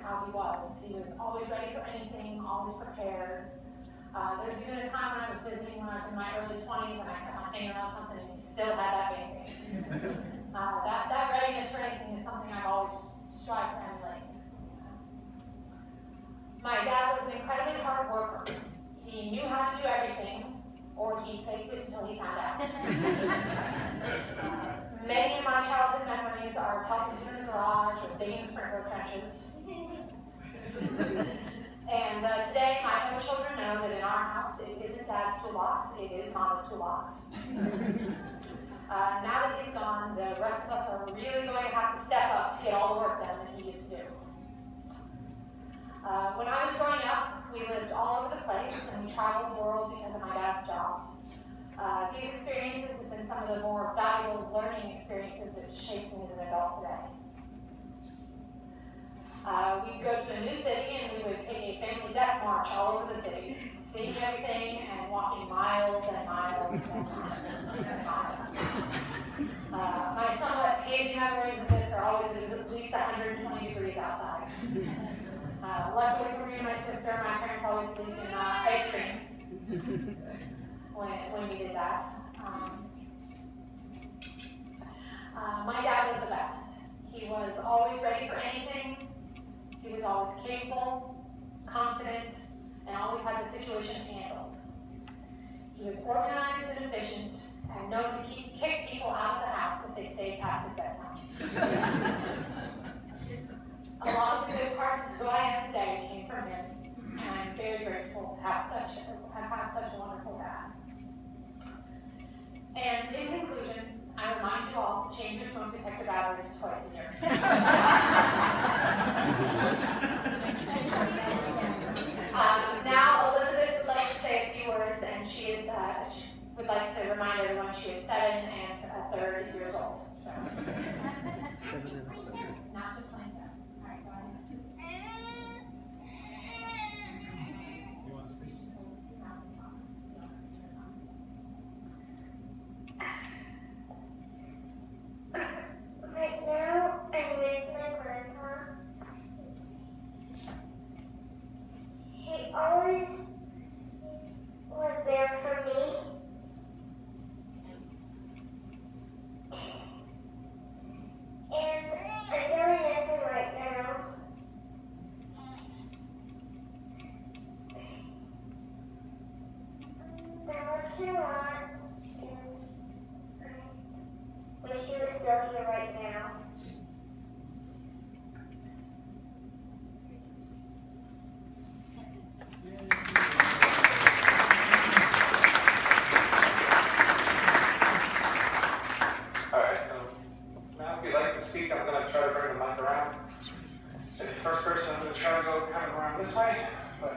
how he was. He was always ready for anything, always prepared. There was even a time when I was visiting when I was in my early 20s and I put my finger on something and he still had that band-aid. That readiness for anything is something I've always strived to emulate. My dad was an incredibly hard worker. He knew how to do everything, or he faked it until he found out. Many of my childhood memories are helping him in the garage or digging sprinkler trenches. And today, my own children know that in our house, it isn't Dad's toolbox, it is Mama's toolbox. Now that he's gone, the rest of us are really going to have to step up to get all the work done that he used to do. When I was growing up, we lived all over the place and we traveled the world because of my dad's jobs. These experiences have been some of the more valuable learning experiences that shaped me as an adult today. We'd go to a new city and we would take a family death march all over the city, seeing everything and walking miles and miles and miles and miles. My somewhat hazy memories of this are always that it was at least 120 degrees outside. Luckily for me and my sister, my parents always believed in ice cream when we did that. My dad was the best. He was always ready for anything. He was always capable, confident, and always had the situation handled. He was organized and efficient, and known to kick people out of the house if they stayed past his bedtime. A lot of the good parts of who I am today came from him, and I'm very grateful to have had such a wonderful dad. And in conclusion, I remind you all to change your smoke detector batteries twice a year. Now Elizabeth would like to say a few words, and she would like to remind everyone she is 7 and a third years old. So. Not just plain 7. All right, go ahead. You want to speak? Right now, I'm with my grandpa. He always was there for me. And I'm really miss him right now. I love you a lot, and I wish he was still here right now.